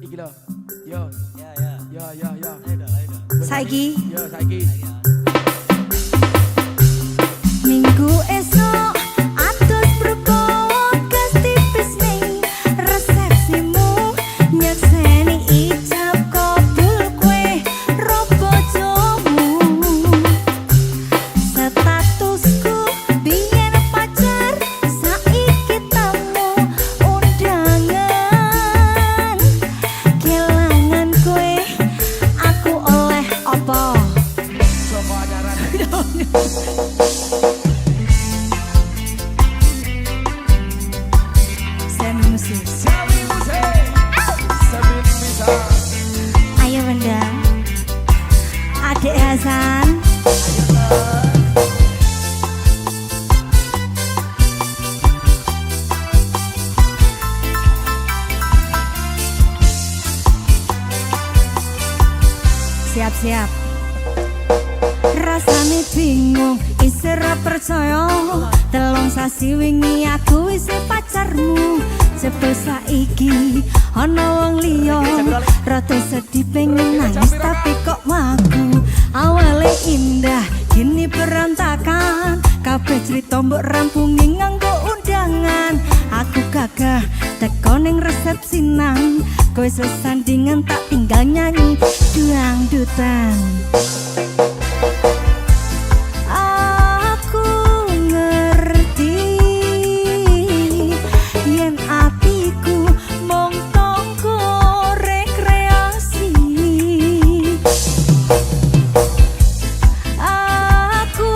iki lho. Yo. Ya ya. Ya. Ayo dah, ayo dah. Saiki Yo saiki. minggu esok atus berpokas tipis ning resepsimu nyekseni ijab kabul kue robo jomu statusku biyen pacar saiki tamu undangan kelangan kue aku oleh apa Coba ajaran. Sawi musik. Sabit bisa. Ayo benda Adik Hasan siap-siap rasane bingung isih ra percaya telung sasi wingi aku isih pacarmu jebul saiki ana wong liya rada sedih pengen nangis tapi kok wagu awale indah kini berantakan kabeh cerita mbok rampungi nganggo undangan aku gagah teko ning resepsinan kowe sesandingan tak tinggal nyanyi dangdutan. Aku ngerti yen atiku mung tangga rekreasi. Aku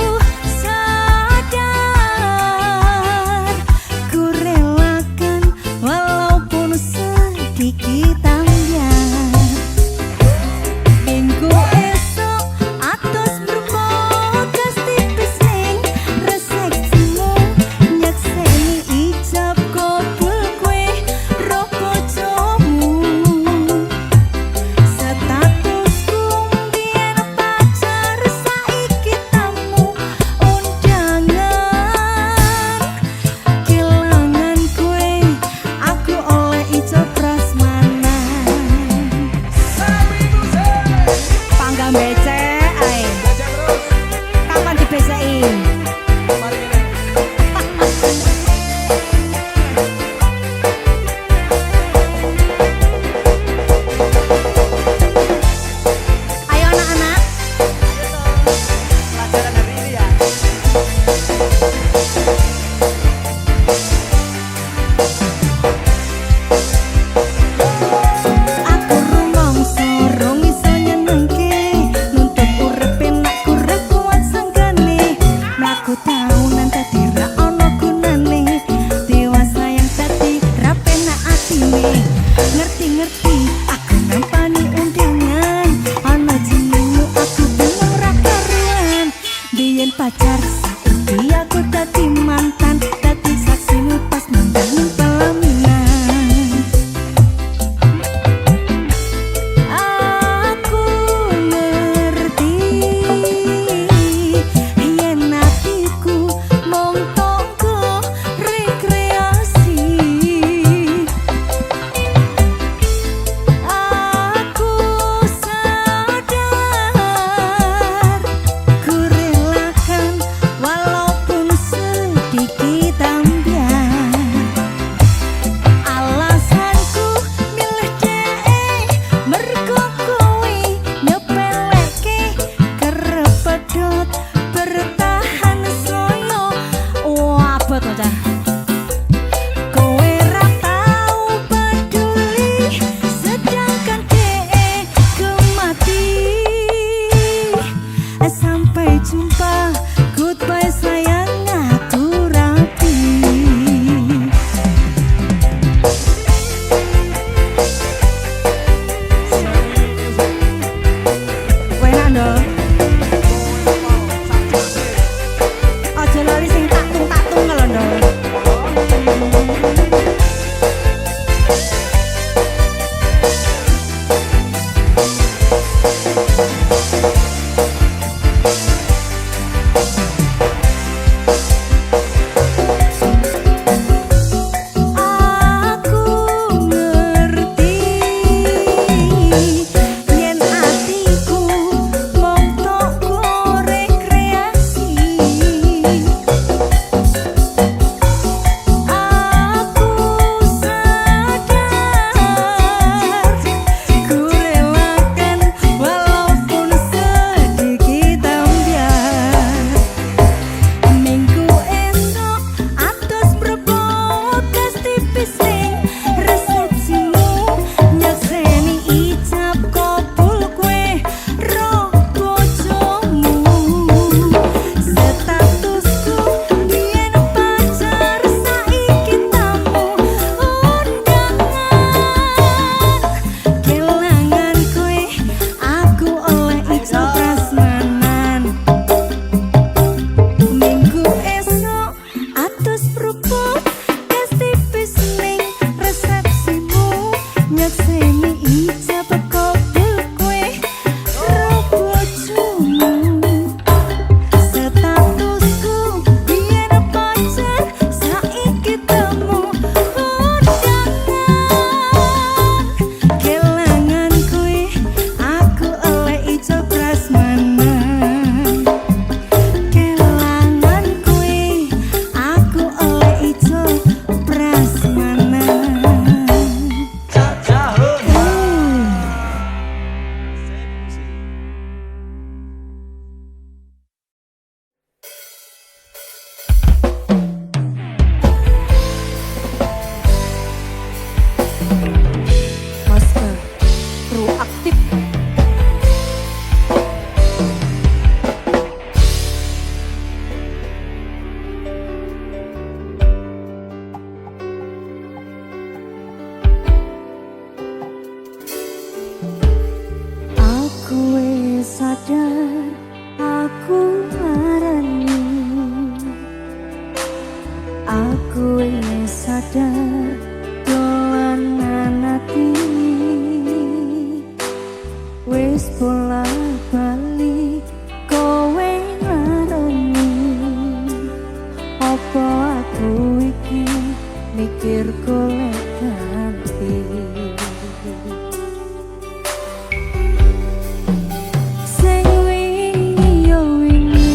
sadar ku relakan walaupun sedikit ambiar. Minggu esok atus berpokas tipis ning resepsimu nyekseni ijab kabul kue robo jomu statusku biyen pacar saiki tamu undangan kelangan kue aku oleh ijab prasmanan Sawi musik. panggang becek ae Baca terus. kapan dibeceki Mari ini. ayo anak-anak Pelajaran hari ini ya. aku rumangsa rong iso nyenengke nuntut urip enak kurang kuat sanggane mlaku taunan dadi ra ono gunane dewasa yang dadi ra penak atine ngerti-ngerti aku nampani undangan ana jenengmu aku bingung ra karuan biyen pacar saiki aku dadi mantan dadi saksimu pas mandang pelaminan sadar dolanan ati wis bolak balik kowe ngarani apa aku iki mikir golek ganti sing wingi yo wingi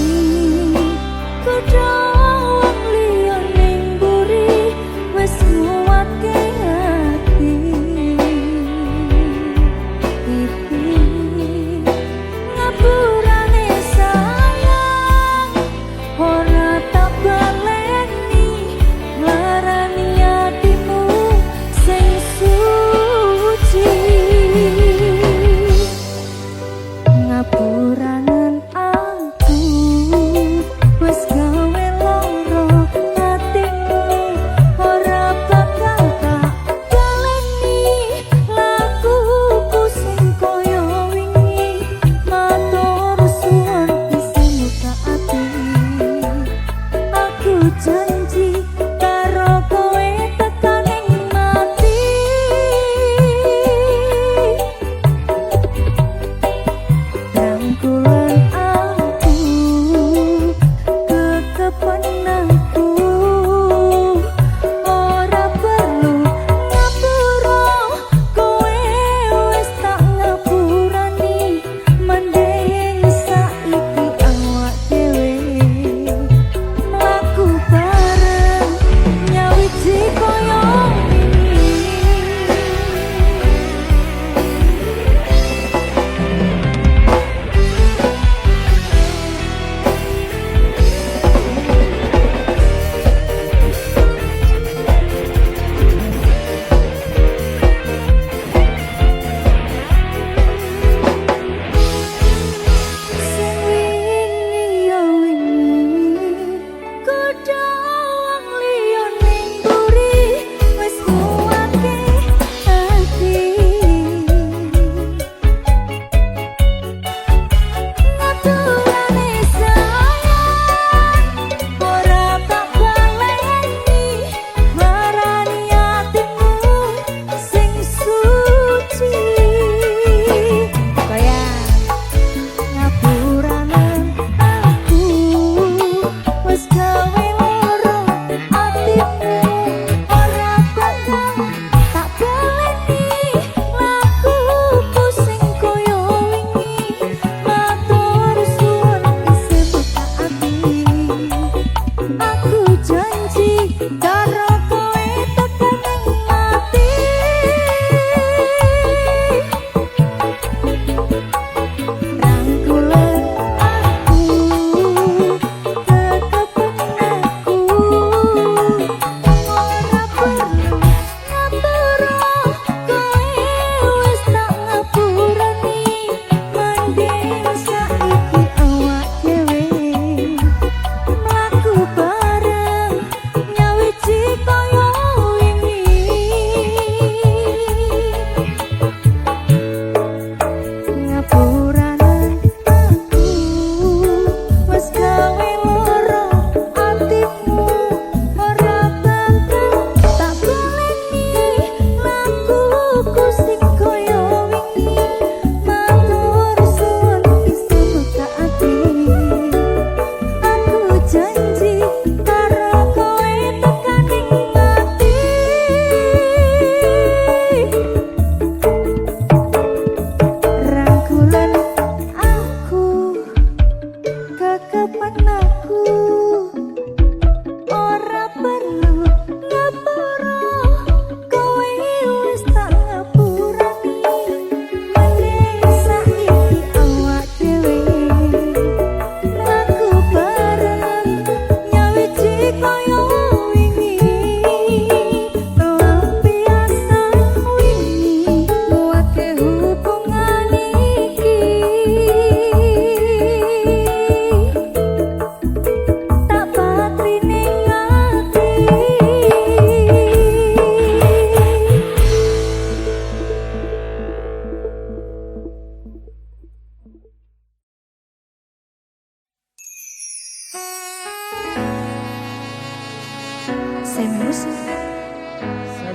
kudu wong liya ning mburi wis nguwatke ati iki ngapurane sayang ora tak baleni nglarani atimu sing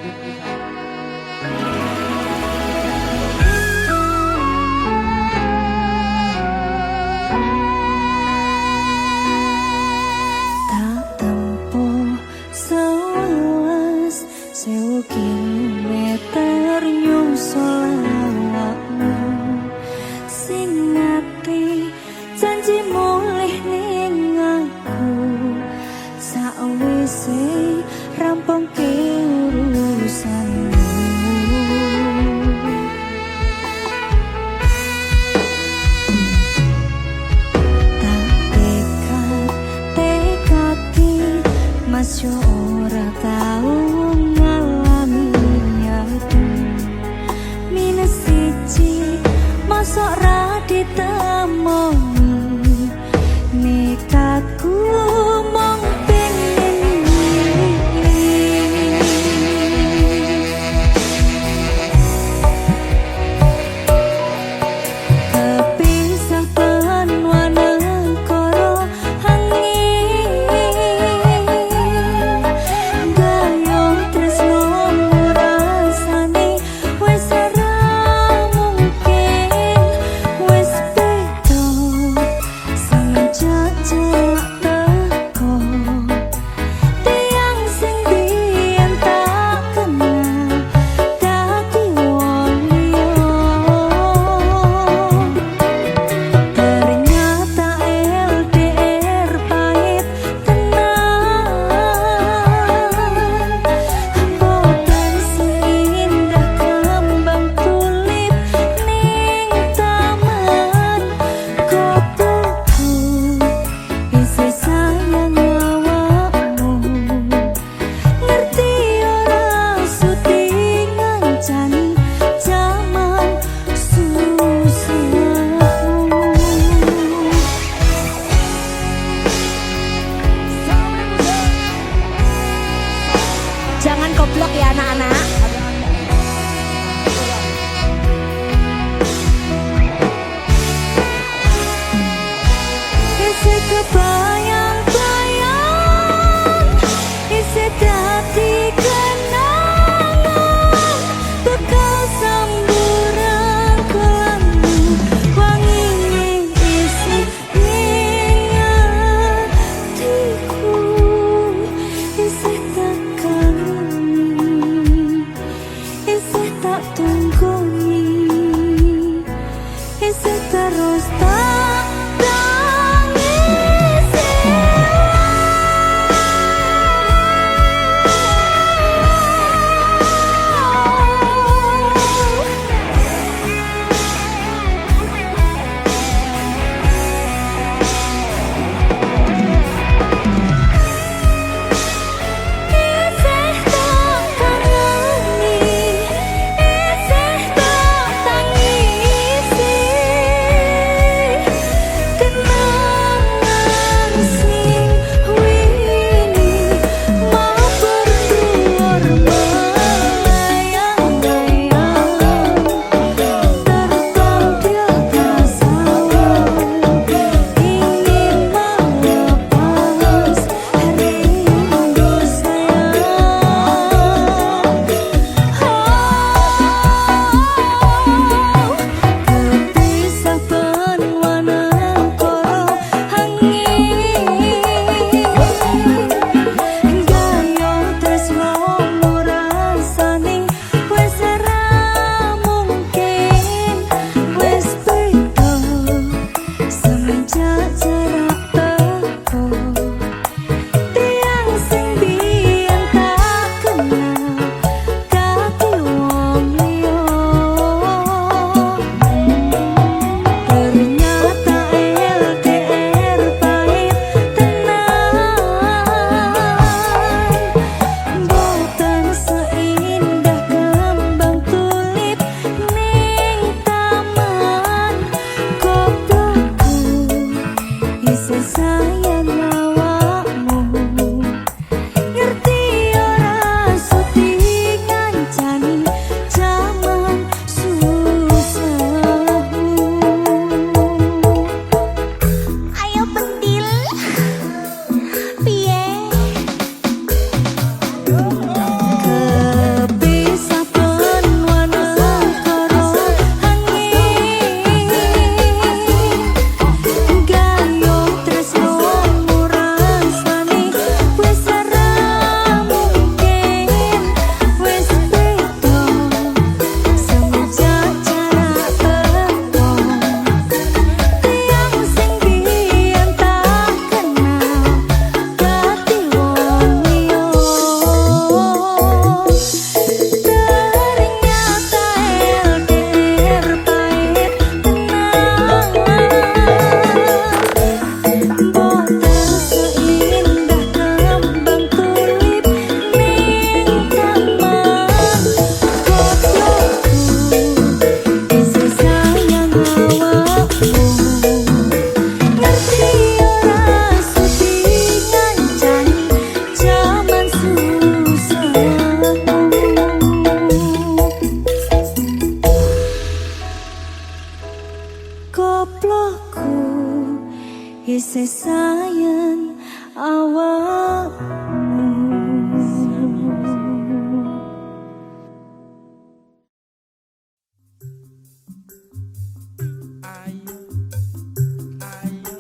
Sabit bisa. Tak tempuh sewelas 1000 kilometer nyusul awakmu sing ngati janji mulih ning aku sakwise rampung urusanmu Mas yo ora tau ngalami aku minus siji mosok ra ditemomi nekatku mong pengen kepisah penwana koro jangan goblok ya anak-anak. Isi kebayang-bayang, isi dadi kenangan, bekal samburan kelambu, wangi isi hatiku, isi tekan tak tunggu isi terus tak tangisi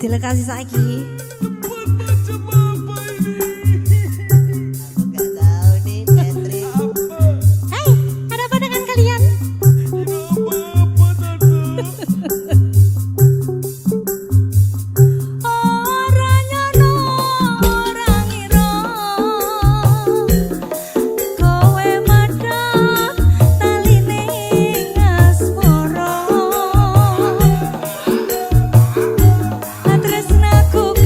dilekasi saiki. Buat macam apa ini? Aku nggak tahu nih, Patrick. Apa? Hei, ada apa dengan kalian? Tidak apa-apa, Tante. Orangnya no, orang iro, kowe madak taline asmara. Tresnaku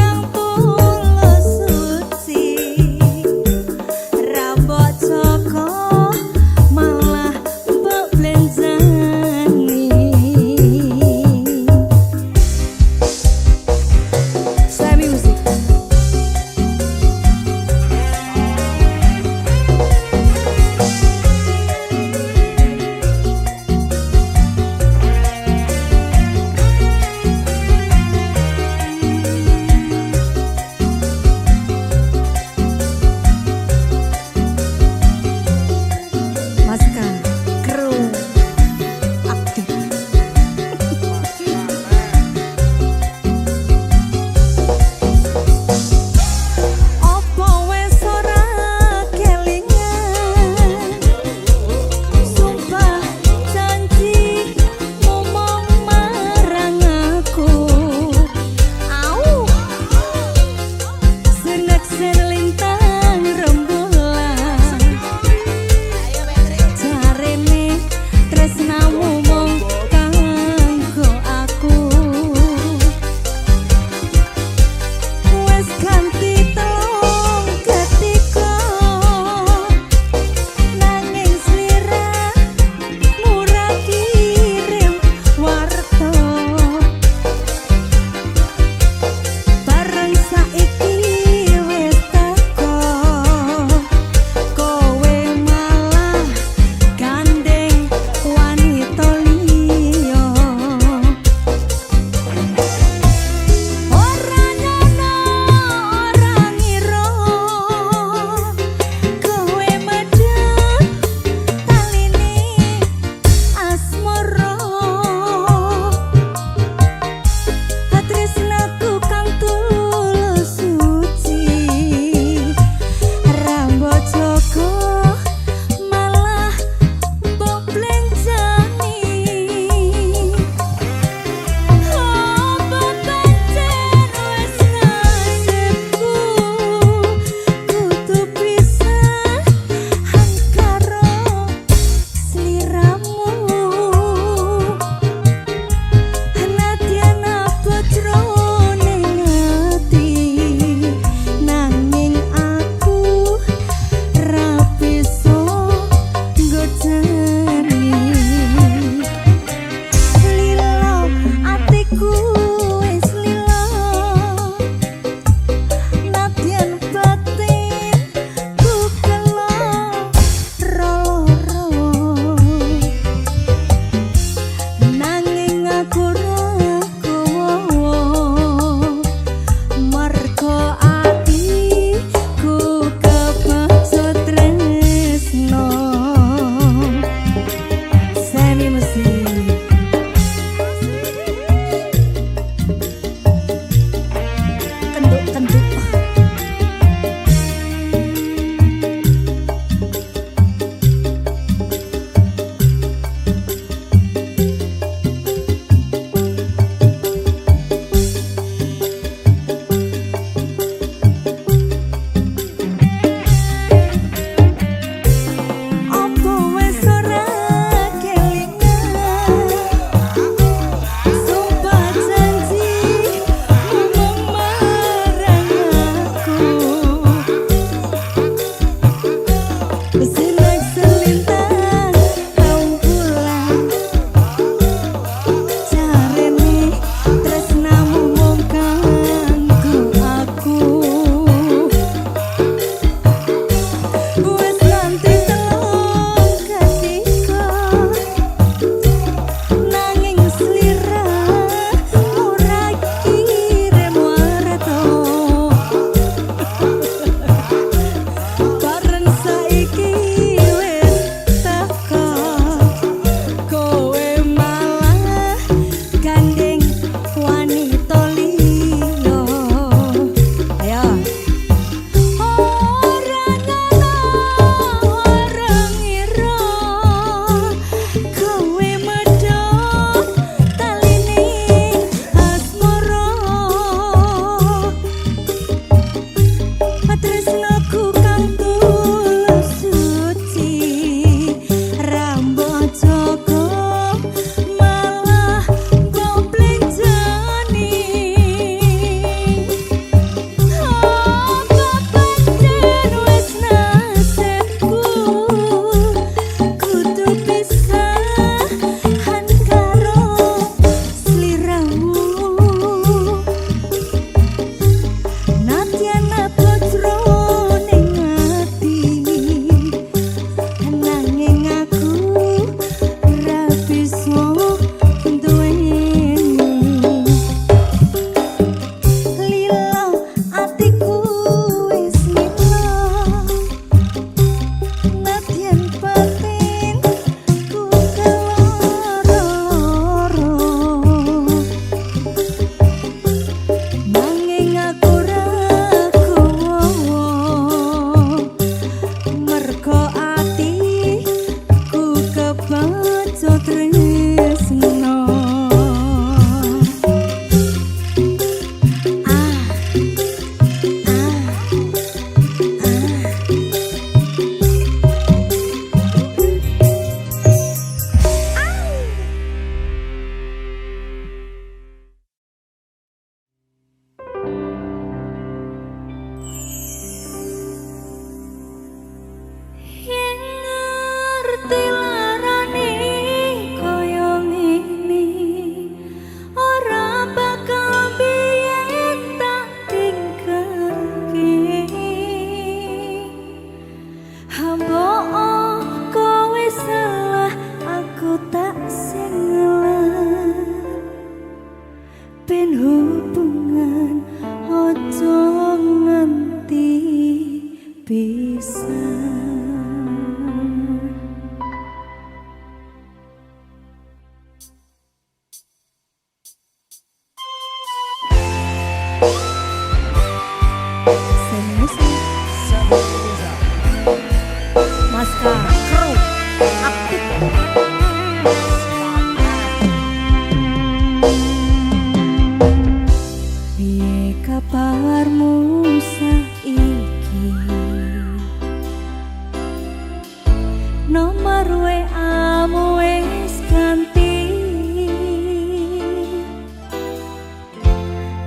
nomor WA-mu wis ganti.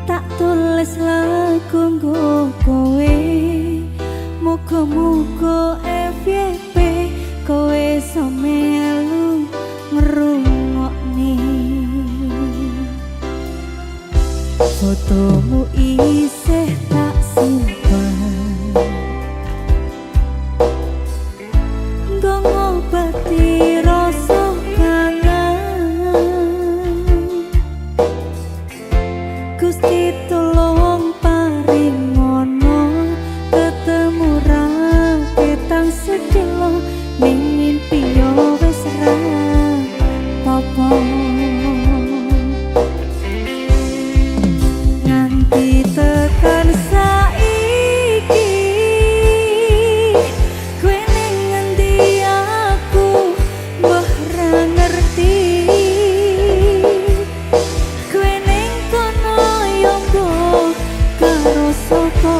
Tak tulis lagu nggo kowe, muga-muga FYP kowe iso melu ngrungokne. Fotomu isih tak simpen, nggo ngobati rasa kangen. Gusti tolong paringono ketemu raketang sedelo ning mimpi yo wis ra apa. Nganti tekan saiki kowe ning ngendi aku mbah ra ngerti. Kowe ning kono yo mbok karo sapa,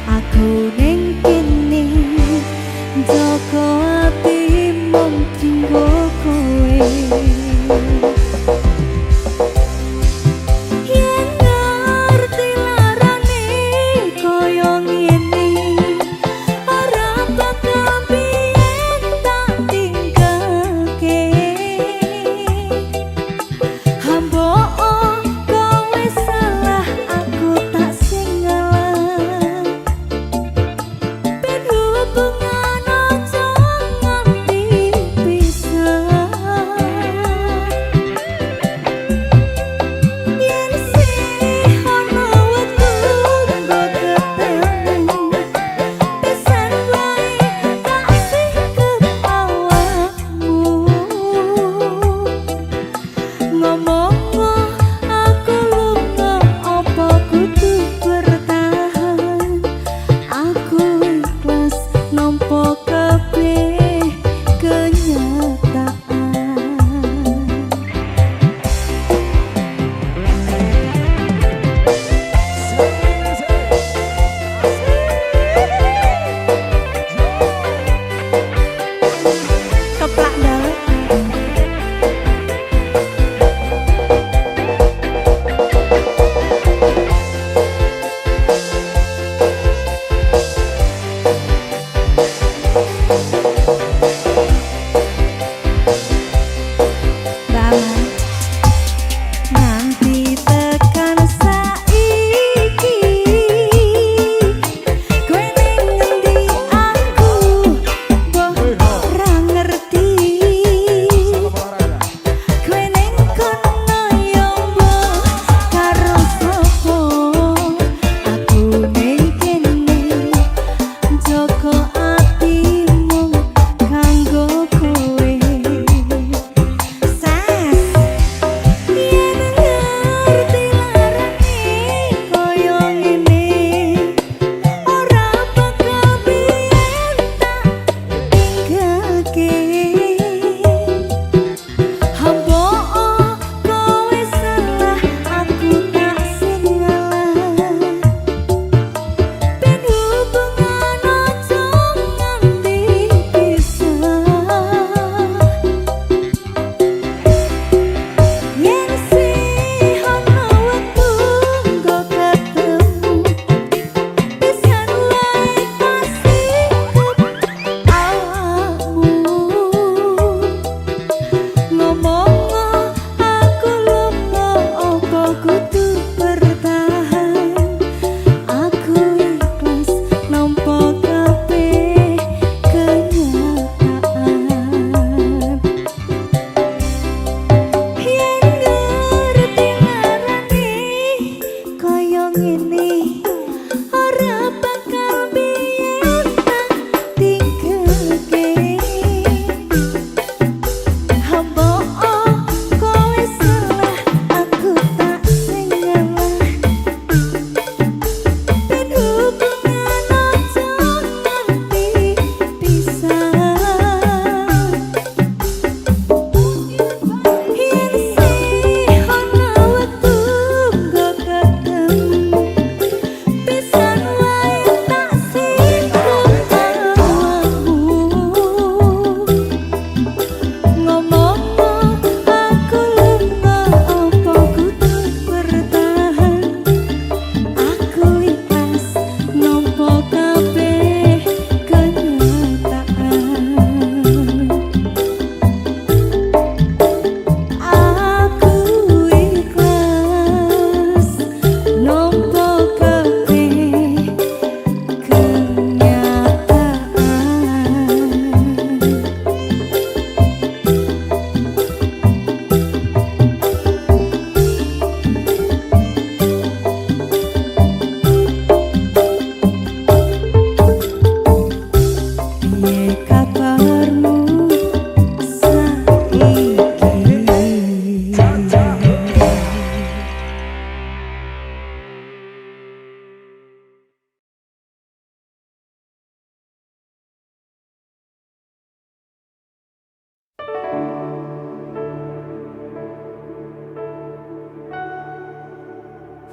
aku ning kene jaga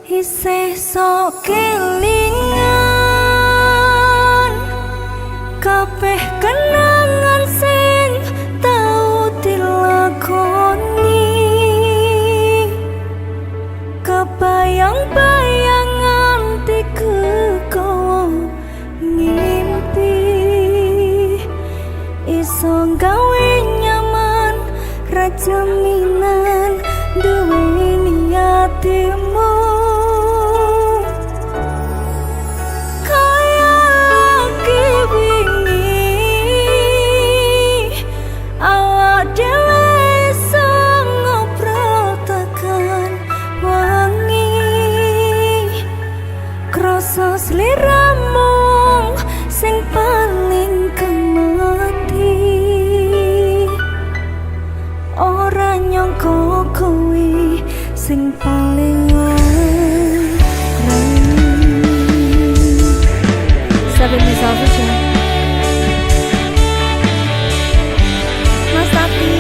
isih sok kelingan kabeh kenangan sing tau dilakoni kebayang-bayang nganti kekowo ngimpi iso gawe nyaman rajaminan duweni atimu kaya lagi wingi awak dhewe iso ngobrol tekan wangi krasa sliramu sing paling kemati ora nyangka kowe sing paling larang. Seven Miss Official Mas Tati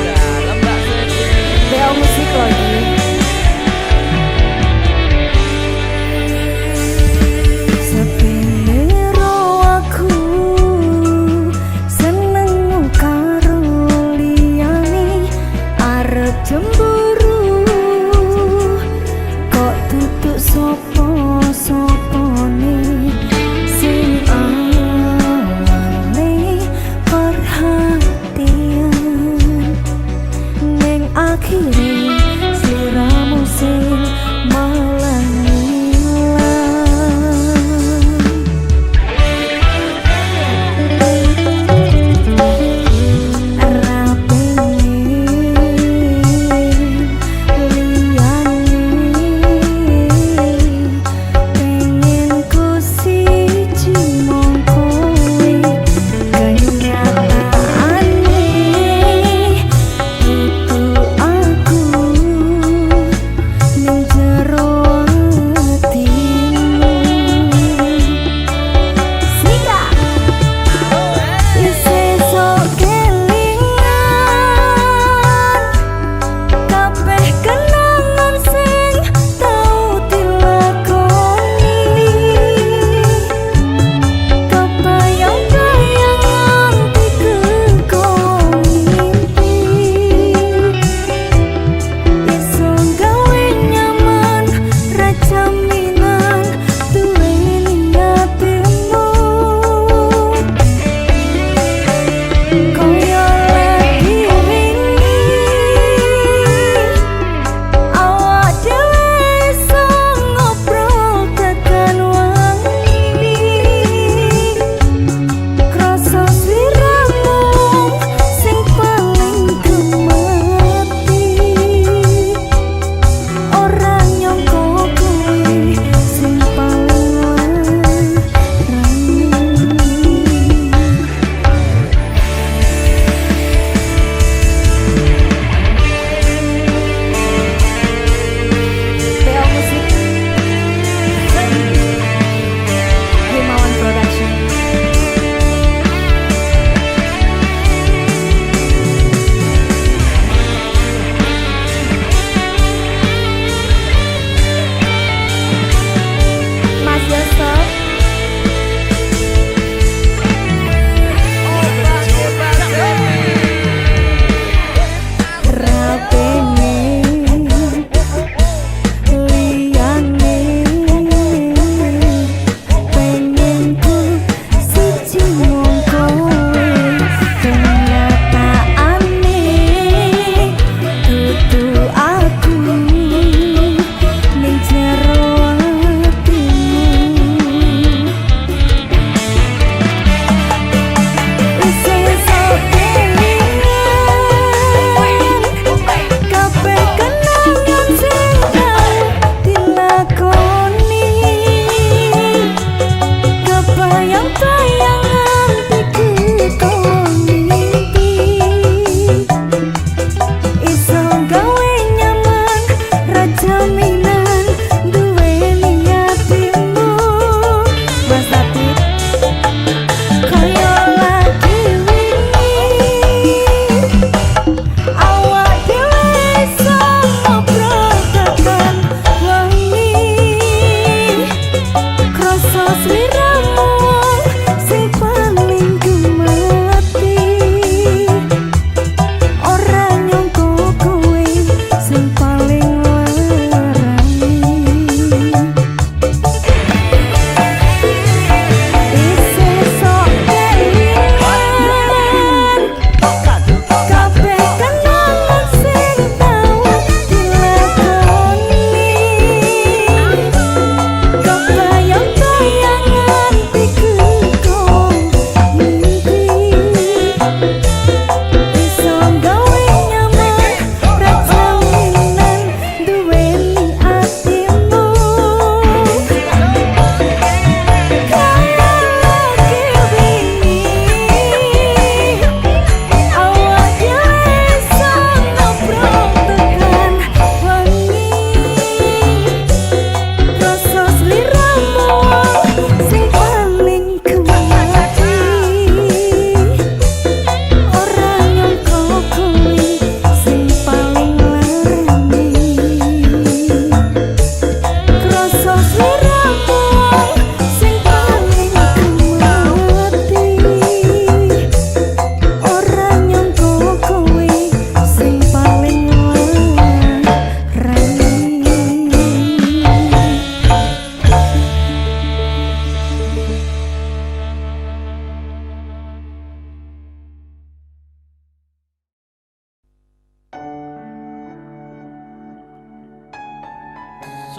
Dalam Mbak Febri. BO Musik lagi sepiro aku seneng karo liyane arep cemburu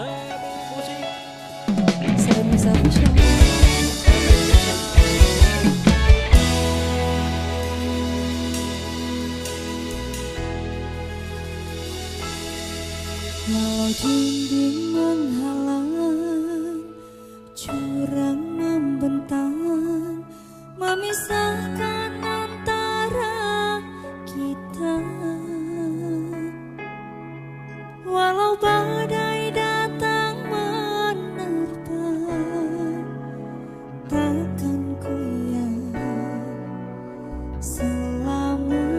Sebu Musik. Sabu-sabu show. Walau dinding menghalang, jurang membentang, memisahkan antara kita. Walau badai datang menerpa, takkan goyah selamanya.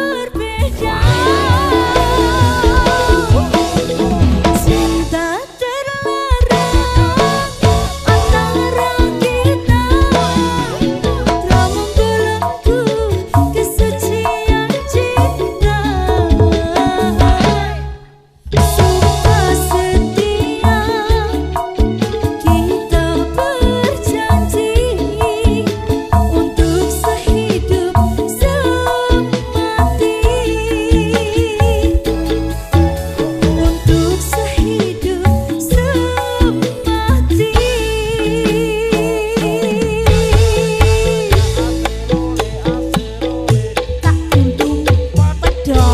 berbeda. Cinta terlarang antara kita telah membelenggu kesucian cinta. Sumpah setia kita berjanji untuk sehidup semati, untuk sehidup semati. Tak untung pedot.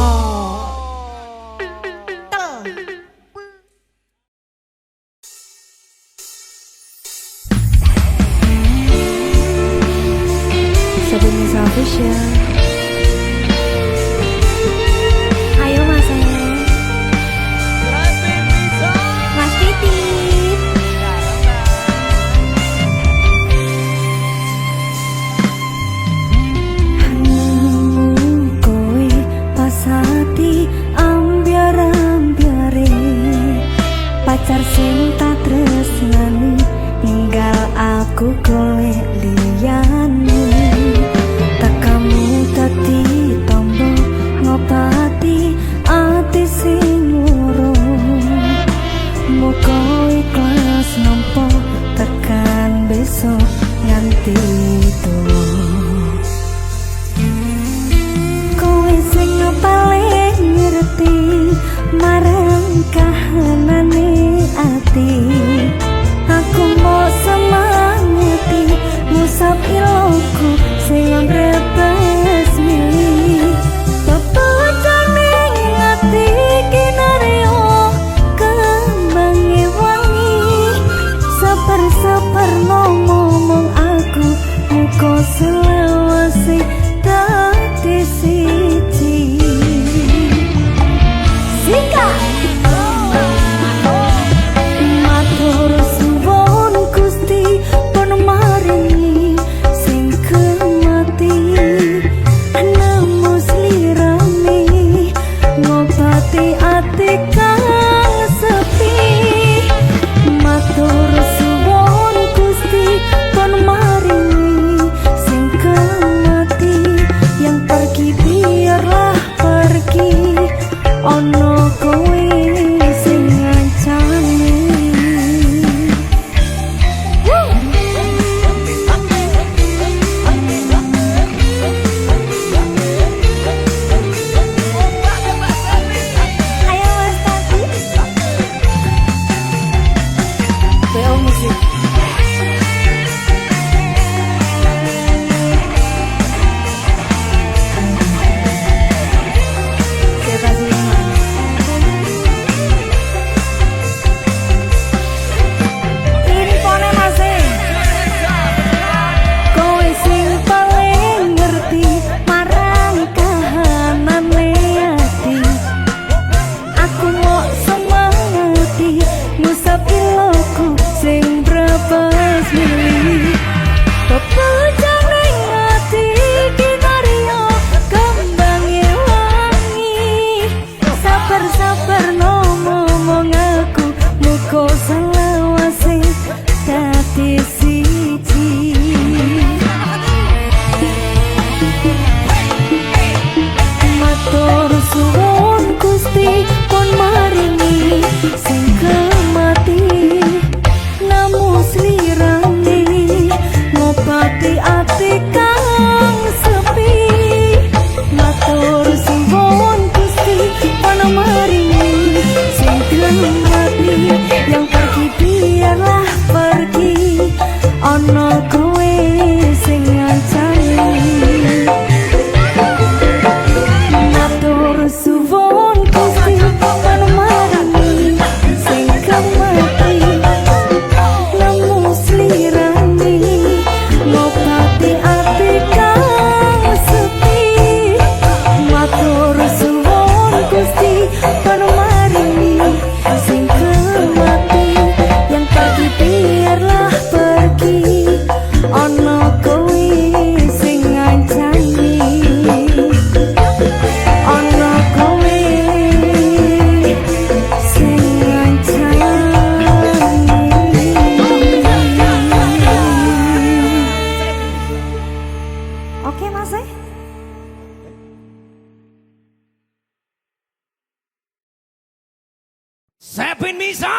Sebelumnya official. Ayo Mas Mas Titip. Kowe pasati ambiar-ambiare pacar sing tak tresnani ninggal aku kowe liyane. Tekamu dadi tombo ngobati ati sing urung. Muga ikhlas nampa tekan besok nganti tuwa. Kowe sing paling ngerti marang kahanane ati. Aku mau semangati ngusap iloku sing rebes milih. Pepecane ati kinaryo kembangi wangi. Sabar-sabar ngomong aku muka selawase dadi siji. Sika matur suwun Gusti pun maringi sing kemati. Nemu sliramu ngobati ati kang sepi. Matur suwun Gusti pun maringi sing kemati. Yang pergi biarlah pergi, ono kowe sing ngancani. Ayo Mas Tati. BO Musik. Siapa sih? Sepin Misa,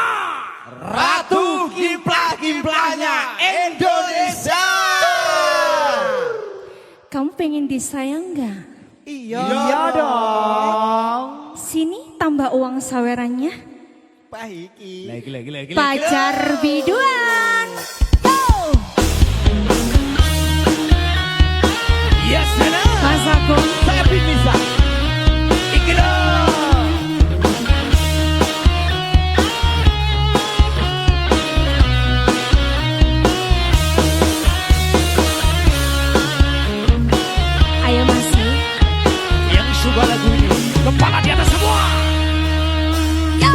Ratu Kimplah-Kimplahnya Indonesia. Kamu pengen disayang nggak? Iya dong. Sini tambah uang sawerannya. Pahiki. lagi. Pacar biduan. Yo! Yes, Nana. Mas Agung. Sepin Misa. Iki dong. Ayo masih. Yang suka lagu ini, kepala di atas semua. Yo!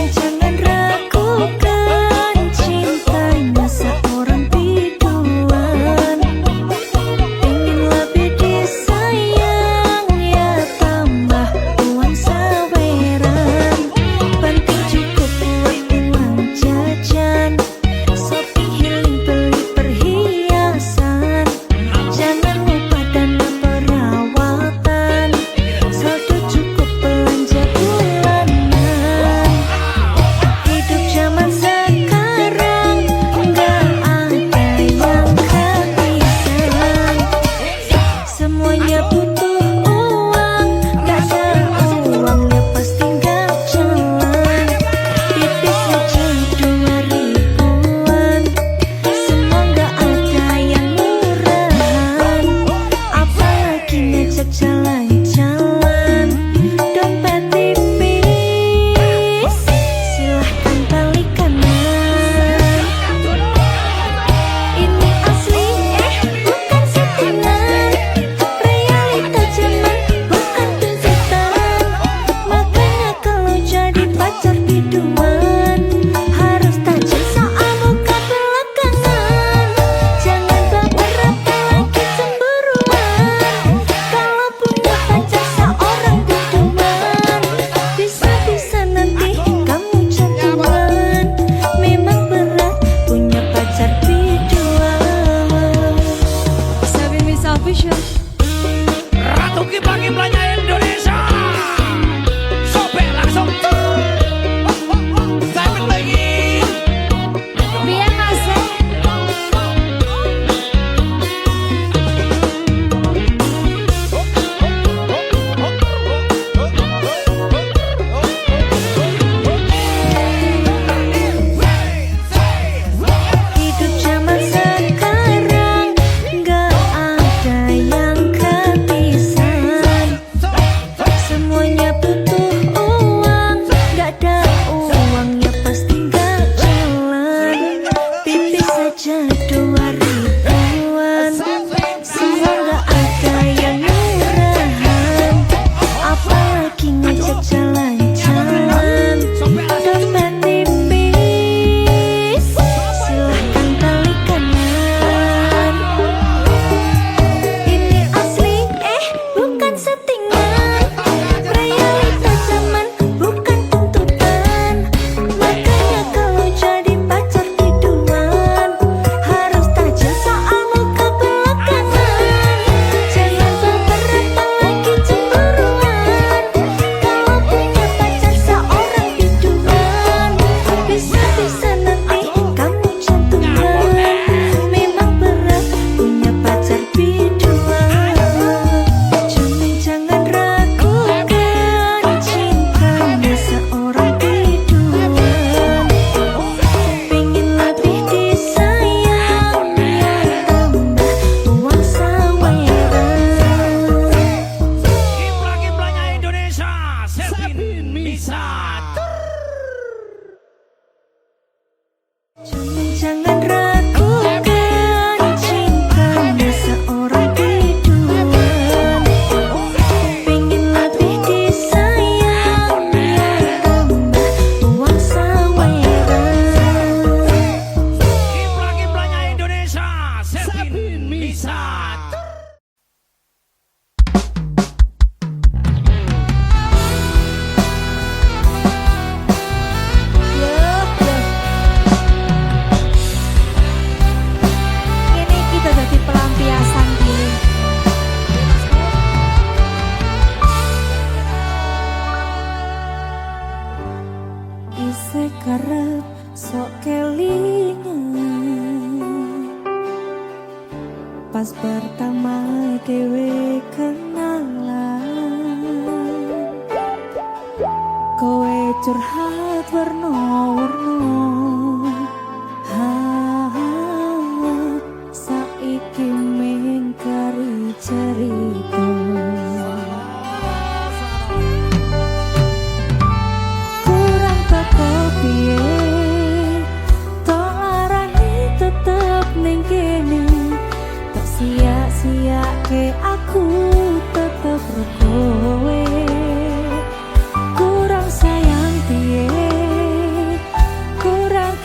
Jangan ragukan cintanya seorang biduan. Ingin lebih disayang ya tambah uang saweran. Penting cukup buat uang jajan. Sopi healing beli perhiasan. Jangan lupa dana perawatan. Saldo cukup belanja bulanan. Hidup zaman sekarang nggak ada yang kehabisan. Semuanya butuh uang, nggak ada uang ya pasti nggak jalan. Tipis aja 2000-an, semua nggak ada yang murahan. Apalagi ngajak jalan-jalan, dompet tipis, silahkan balik kanan. Ini asli, bukan settingan. Realita zaman, bukan tuntutan. Makanya kalau jadi pacar biduan, harus tajam soal muka belakangan. Jangan baper apalagi cemburuan. Kalau punya pacar seorang biduan, bisa-bisa nanti kamu jantungan. Memang berat punya pacar biduan. Sabi Miss Official. Ratu Kimplah-Kimplahnya Indonesia. Sobek langsung. Sepin lagi. Biar masuk. Hidup zaman sekarang nggak ada yang kehabisan. pas pertama dewe kenalan, kowe curhat warna-warna, saiki mingkari cerita. Kurang teko piye tok larani tetep ning kene, tak sia-siake aku tetep kowe. Kurang sayang piye, kurang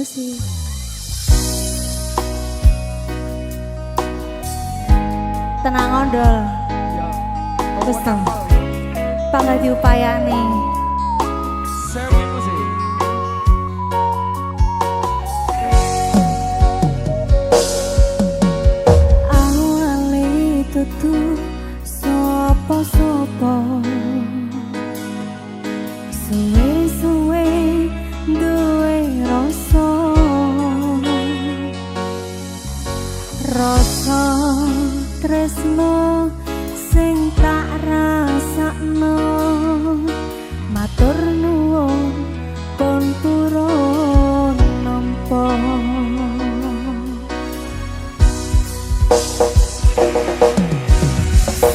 musik. Tenang ondol. Wis to. Pangga diupayani. Sewu musik. Awale tutu sapa-sapa. Suwe-suwe duwe rasa. Rasa tresno sing tak rasakno. Matur nuwun pun purun nampa.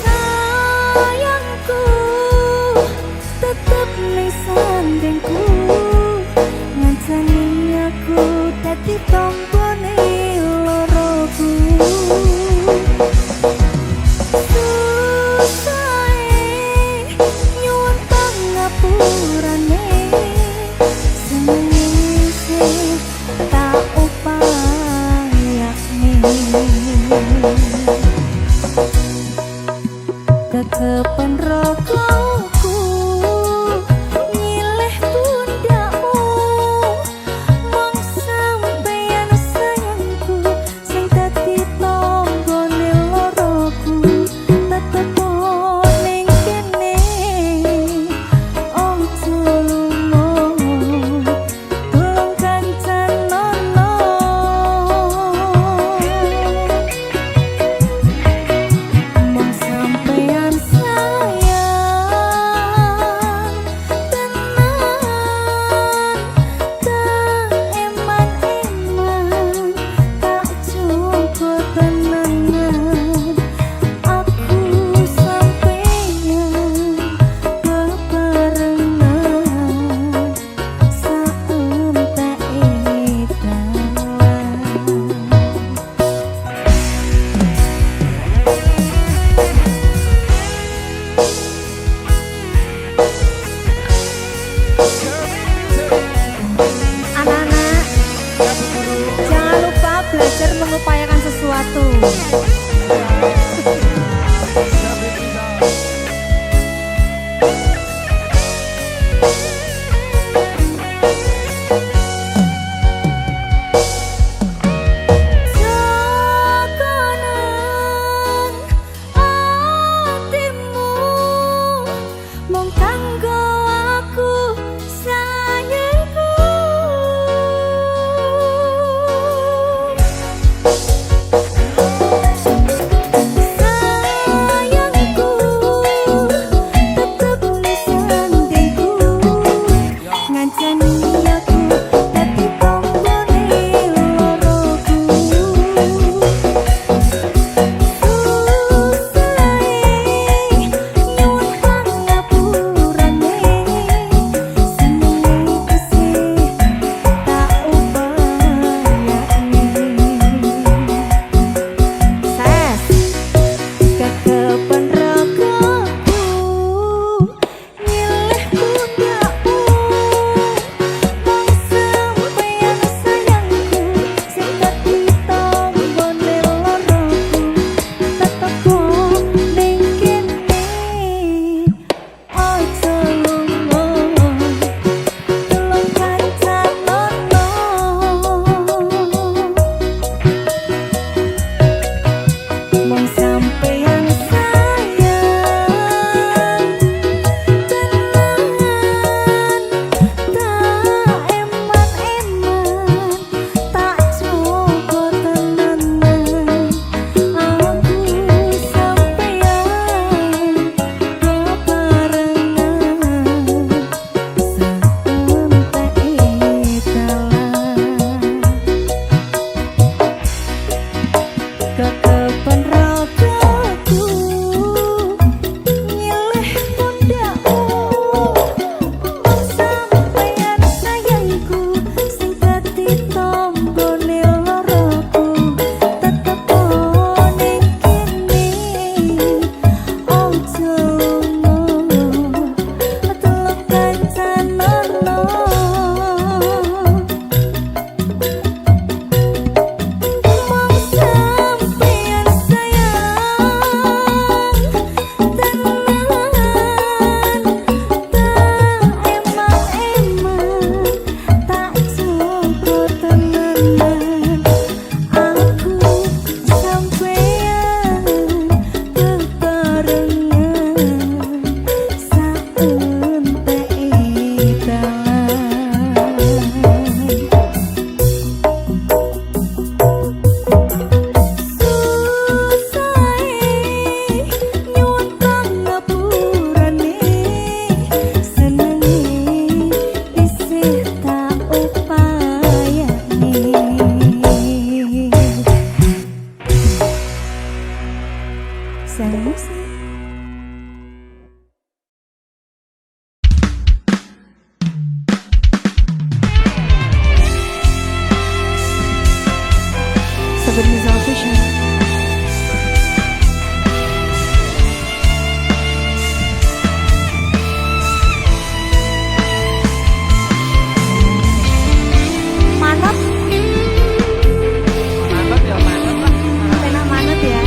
Sayangku tetep ning sandengku, ngancani aku dadi tombone loroku. Susahe nyuwun pangapurane, senengise tak upayane. Ketepen rogoku nyileh pundakmu, mong sampeyan sayangku sing dadi tonggone loroku. Tetep ning kene ojo lunga, tulung kancanono. Mong sampeyan sayang tenan, tak eman-eman, tak cukup tenanan. Aku sampeyan bebarengan saentek dalan. Anak-anak, jangan lupa belajar mengupayakan sesuatu. Jokonan Seng Musik. Sahabat Nizal Official. Manut ya manut lah. Pena manut ya.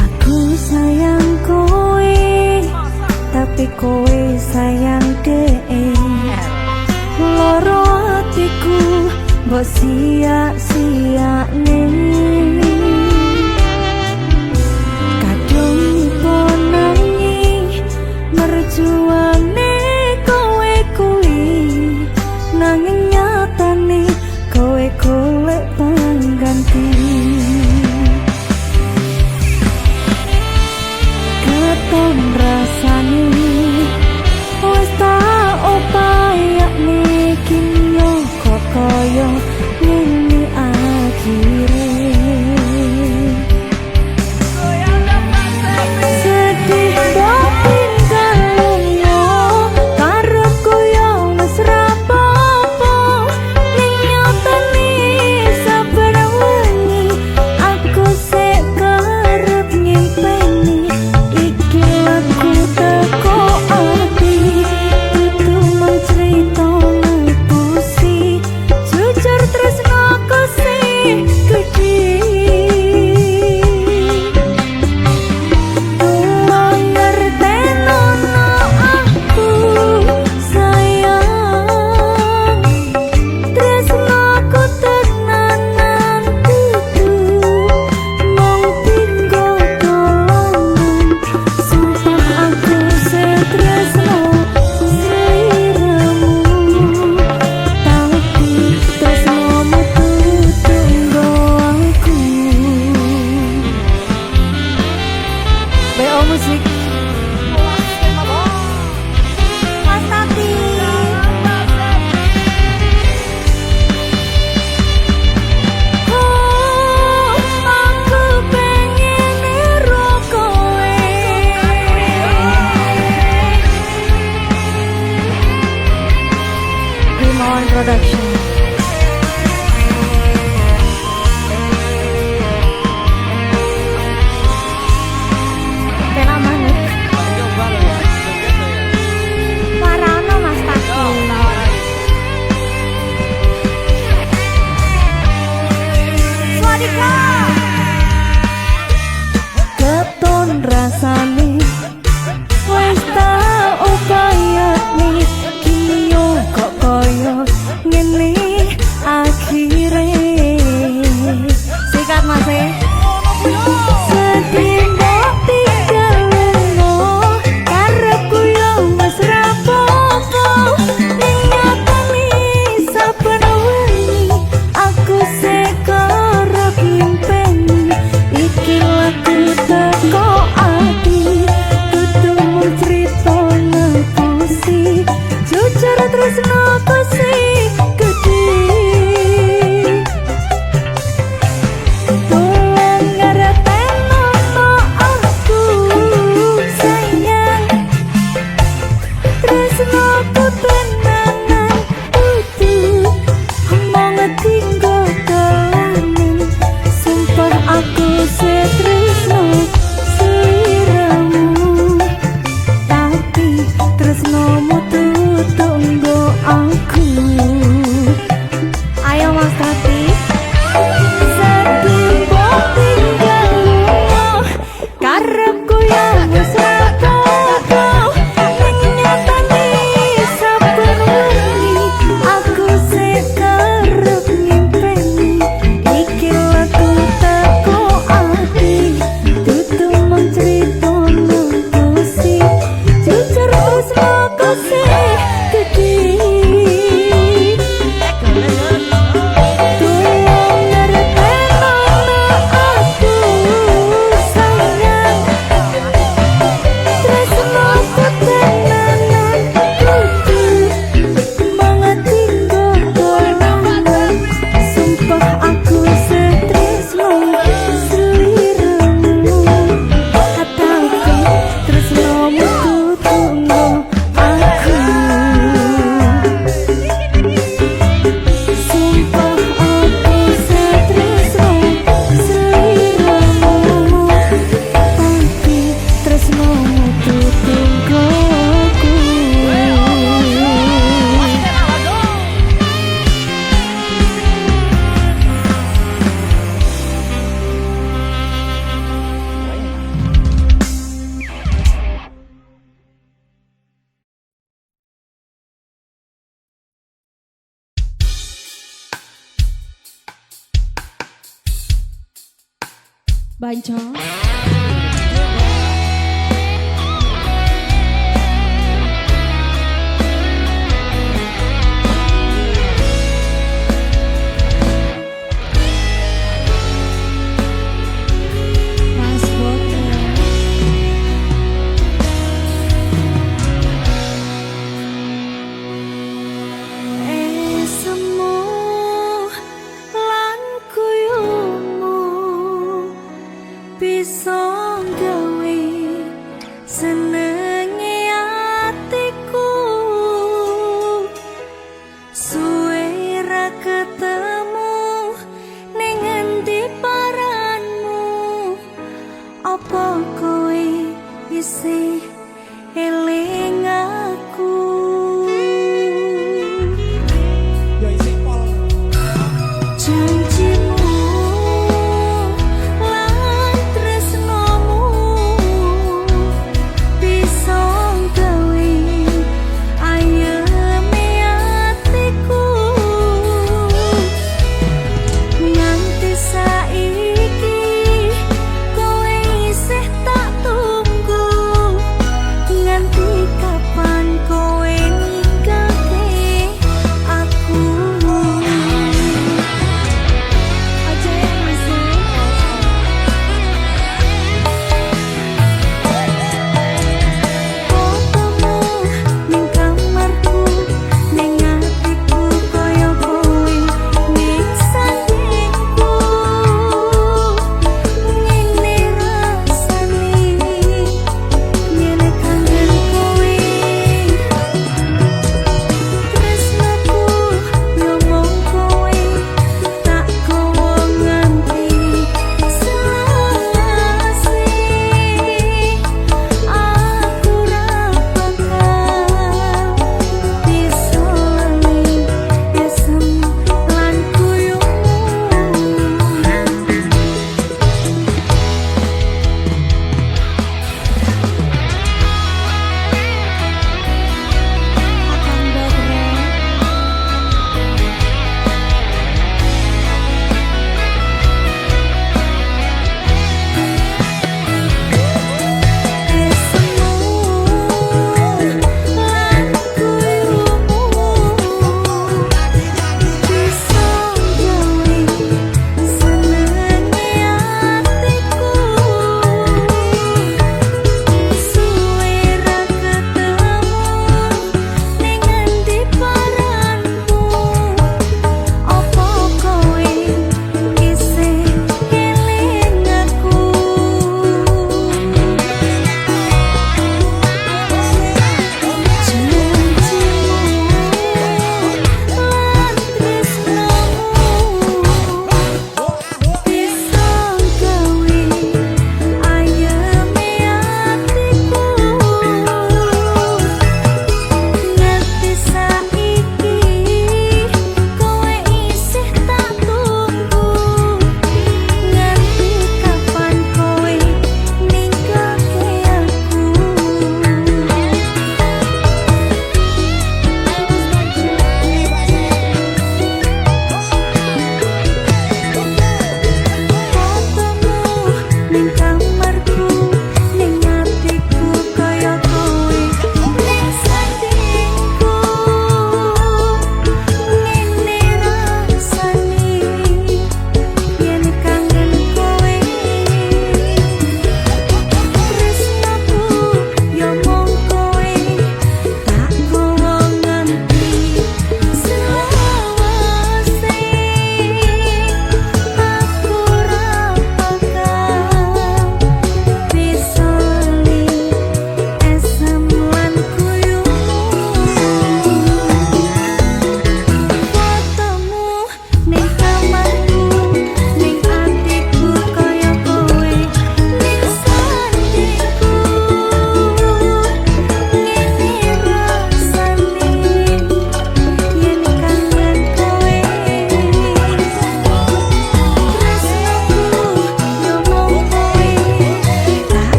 Aku sayang kowe, tapi kowe sayang dee. Loro hatiku mbok sia-siane. Merjuane kowe kuwi nanging nyatane kowe golek pengganti. Keton rasane wis tak upayane kinyo kok koyo ngene akhire. Sedih banget musik. Mas Tati. Oh, aku pengen niru kowe. Rimon Production. Keton rasane wis tak upayane kinyo kok koyo ngene akhire. Sikat Mas e. Sedih mbok tinggalno karepku yo wis rapopo. Nyatane saben wengi aku sekarep ngimpen iki lagu teko ati kudu mung crita ngapusi jujur tresno kosi gedhe tolong ngerteno aku sayang tresno ku tenanan kudu omong tinggo kangen sumpah aku setresno sliramu tapi tresnomu tunggu aku. Ayo Mas Tati. Sedih mbok tinggalno karepku ya wis rapopo nyatane saben wengi aku sekarep ngimpeni iki lagu teko ati dudu mung crita ngapusi jujur tresno kosi gedhe. Tolong ngerteno aku sayang tresno ku tenanan Banco. Mas Boto. Semu lan kuyumu bisa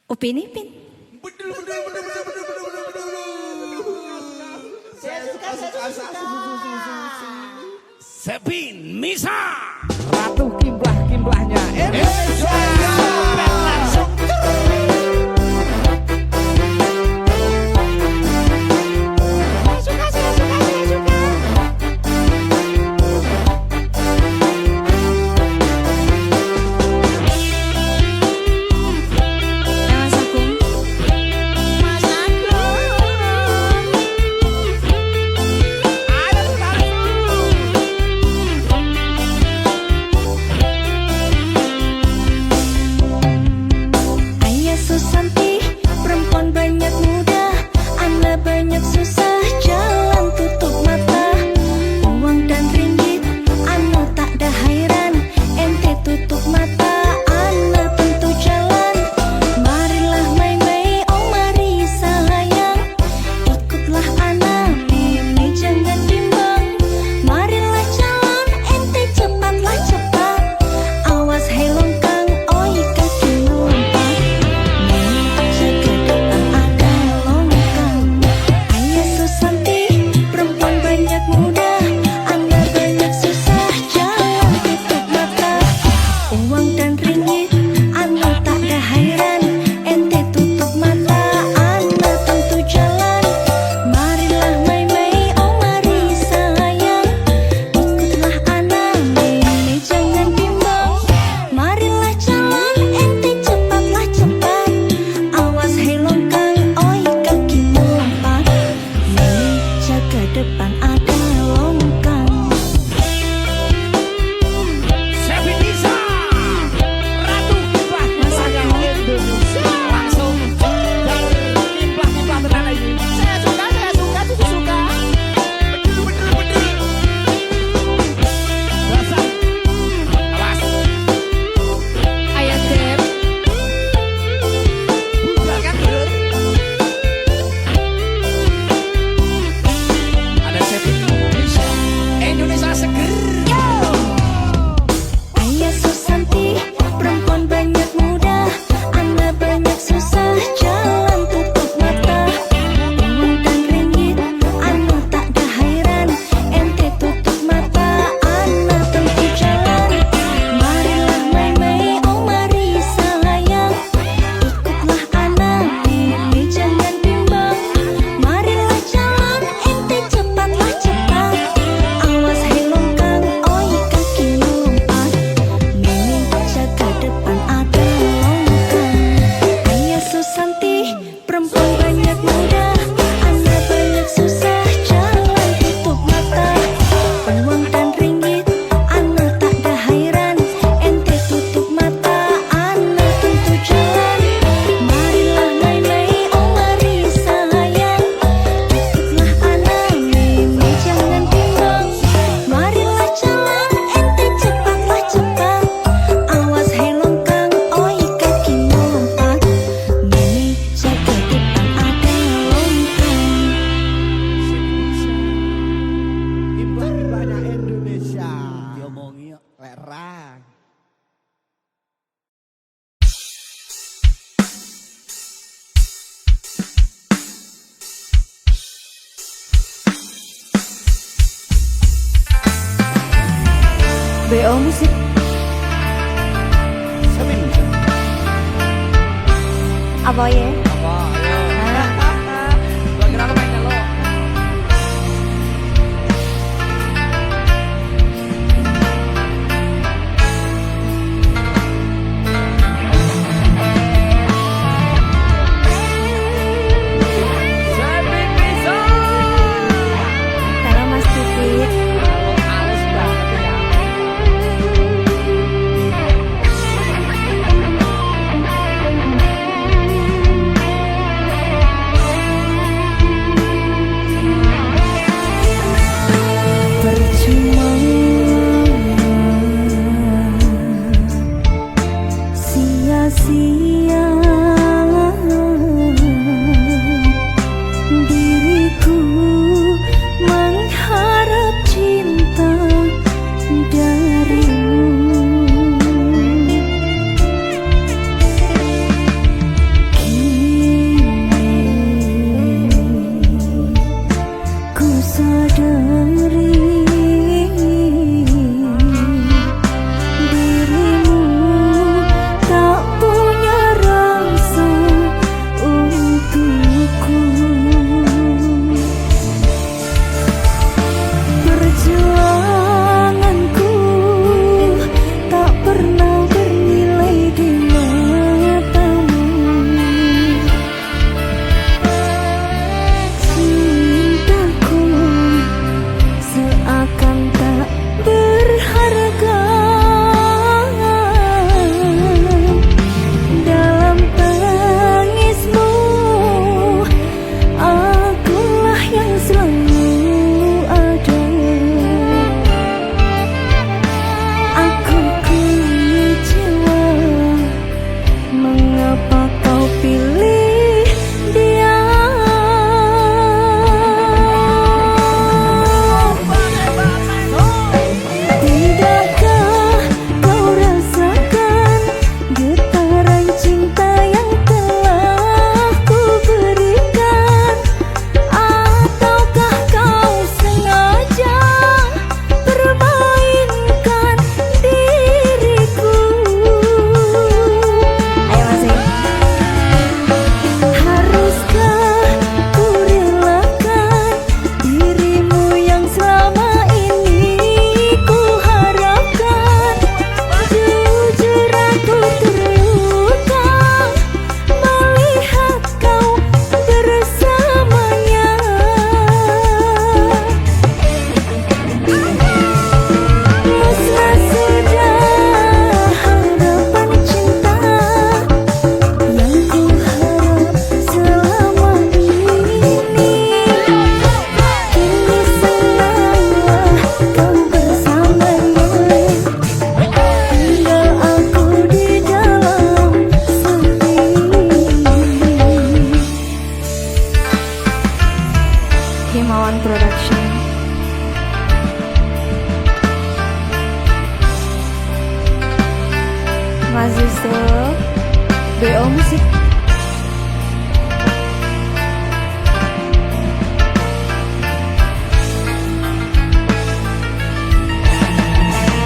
Upin Ipin. Sepin Misa. Ratu kimplah-kimplahnya Indonesia. Langsung Mas Agung. Mas Agung. Ayah Susanti, perempuan banyak muda, Anda banyak susah, jalan tutup mata. Uang dan ringgit, Anda tak ada hairan, ente tutup mata, Anda tentu jalan. Marilah main-main, oh mari sayang, ikutlah Anda, ini jangan bimbang. Marilah jalan, ente cepatlah cepat, awas hei longkang, oi kaki lompat. Jaga depan ada longkang. Ayah Susanti, perempuan banyak muda, Anda banyak susah, jalan tutup mata. Uang dan ringgit, Anda tak ada hairan, ente tutup mata, Anda tentu jalan. Marilah main-main, oh mari sayang, ikutlah Anda, ini jangan bimbang. Marilah jalan, ente cepatlah cepat, awas hei longkang, oi kaki lompat. Jaga depan ada longkang. Sepin Misa. Ratu kimplah-kimplahnya Indonesia. Langsung kimplah-kimplah tenan ini. Saya suka, cucu suka. Betul. Basah. Awas. Ayah Dep. Budak kan Brut. Ada Sepin Misa. Indonesia seger. Ayah Susanti, perempuan banyak muda, Anda banyak susah, jalan tutup mata. Uang dan ringgit, Anda tak ada hairan, ente tutup mata, Anda tentu jalan. Marilah main-main, oh mari sayang, ikutlah Anda, ini jangan bimbang. Marilah jalan, ente cepatlah cepat, awas hei longkang, oi kaki lompat. Mimi jaga depan ada longkang. Ayah Susanti, perempuan banyak muda, Anda banyak susah, jalan tutup mata. Uang dan ringgit, Anda tak ada hairan, ente tutup mata, Anda tentu jalan. Marilah main-main, oh mari sayang, ikutlah Anda, Mimi jangan bimbang. Marilah jalan, ente cepatlah cepat, awas hei longkang, oi kaki lompat. Mimi jaga depan ada longkang. Kimplah-kimplahnya Indonesia. Diomongi ya. Lera. BO Musik. Sepin Misa. Apa ya? Apa? Gua kira lu main lo. Sepin Misa. Halo Mas Pipit. Halus banget ya. BO Musik.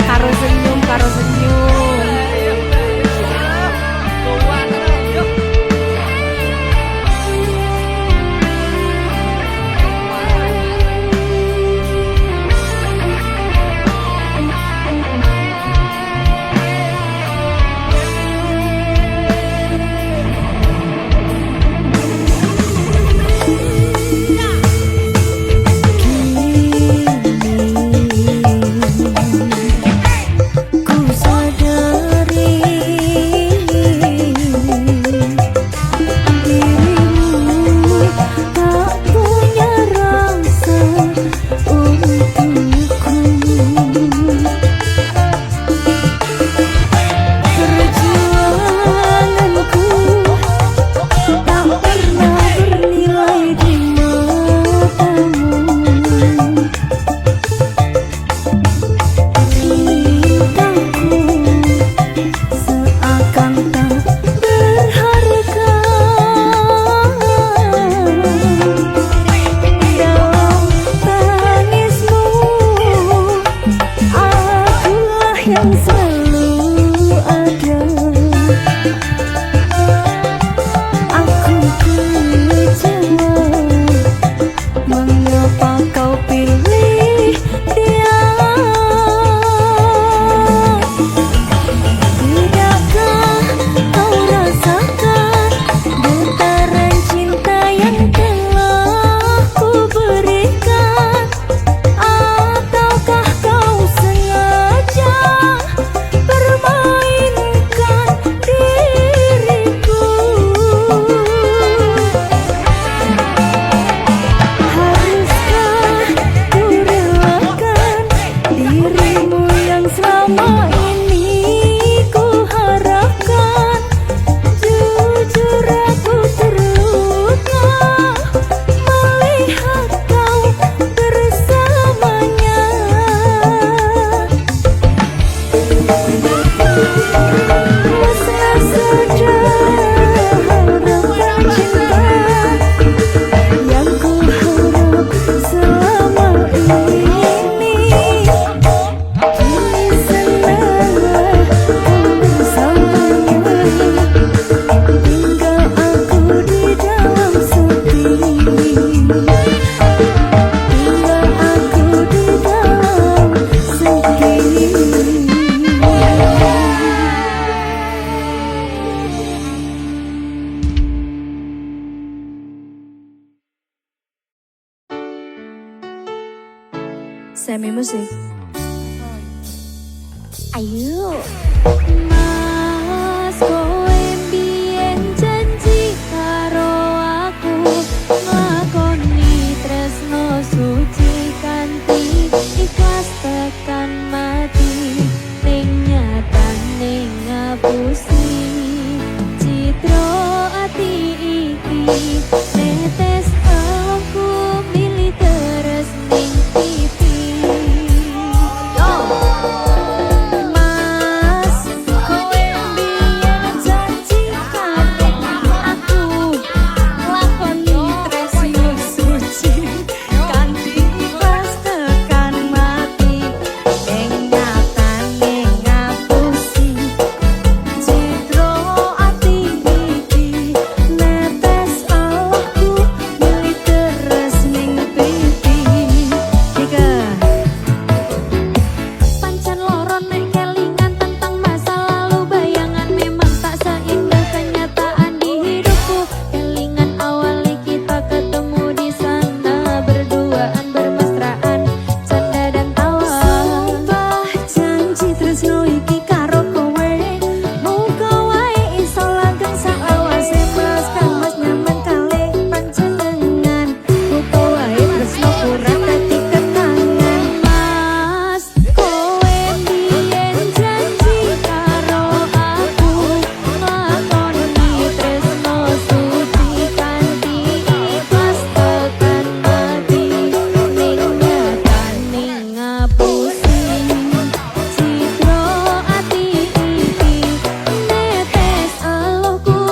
Karo senyum, karo senyum. Semi Musik. Ayo. Mas kowe mbiyen janji karo aku nglakoni tresno suci kanthi ikhlas tekan mati ning nyatane ngapusi citra ati iki netes aku milih terus ning pipi. Citra ati iki netes eluhku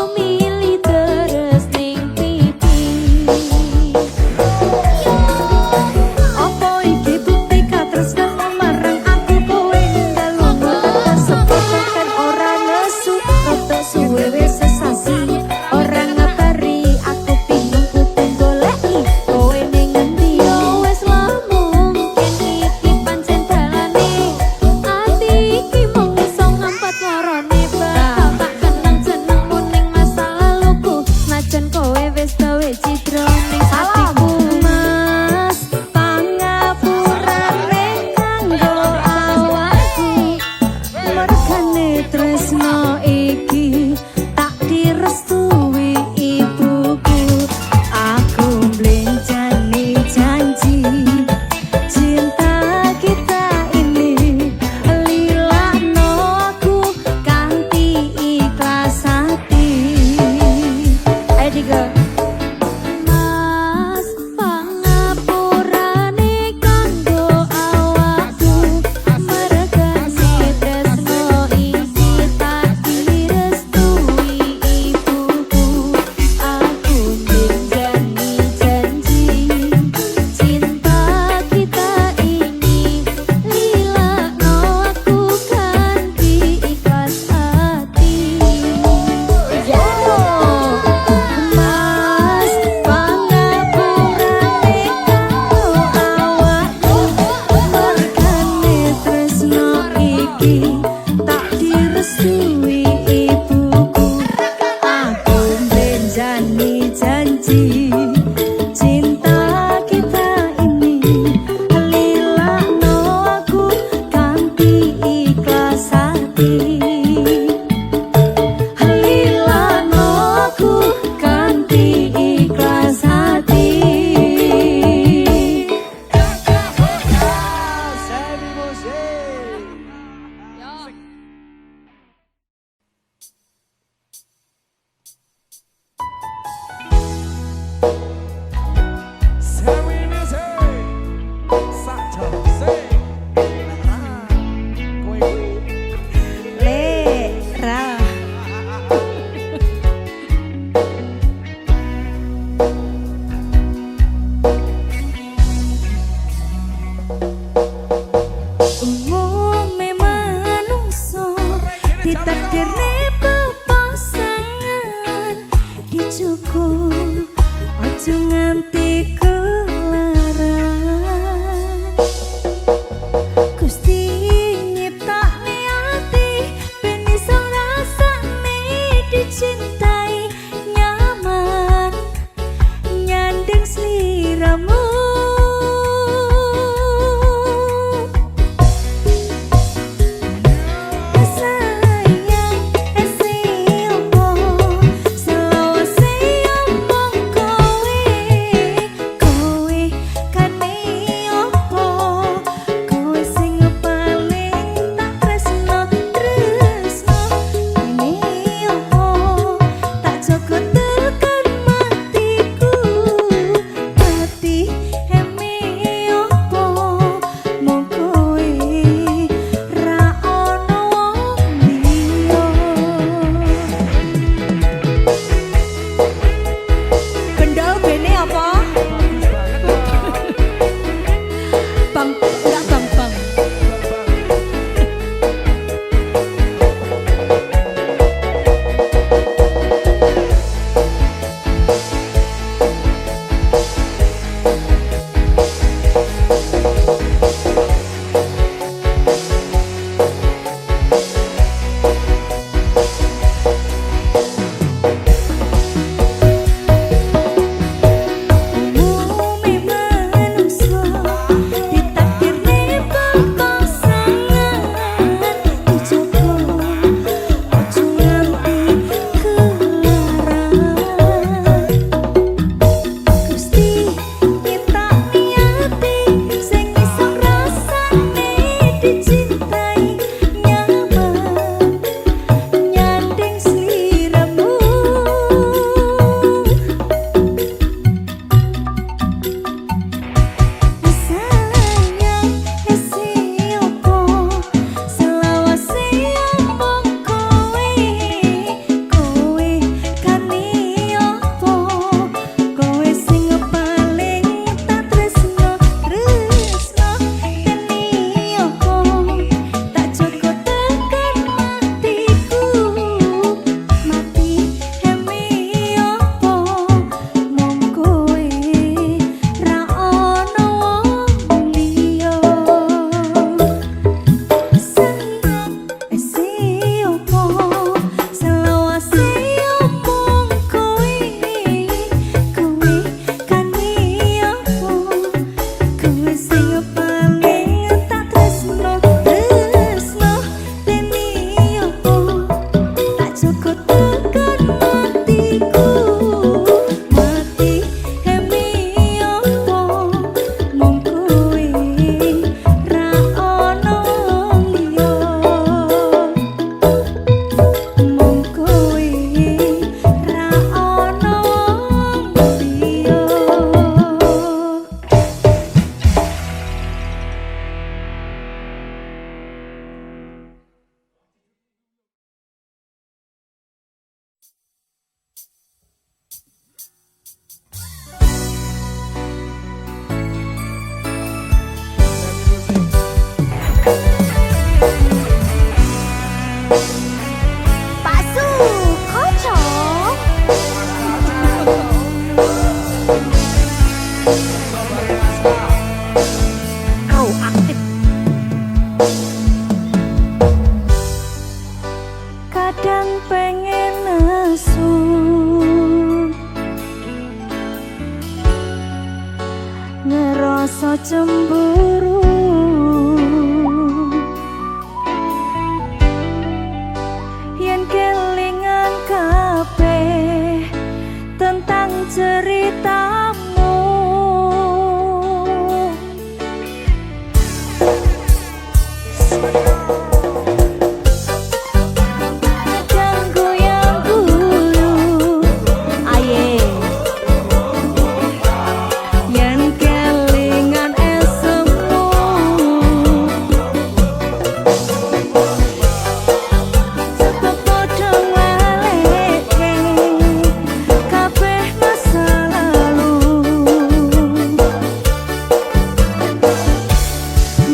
Ini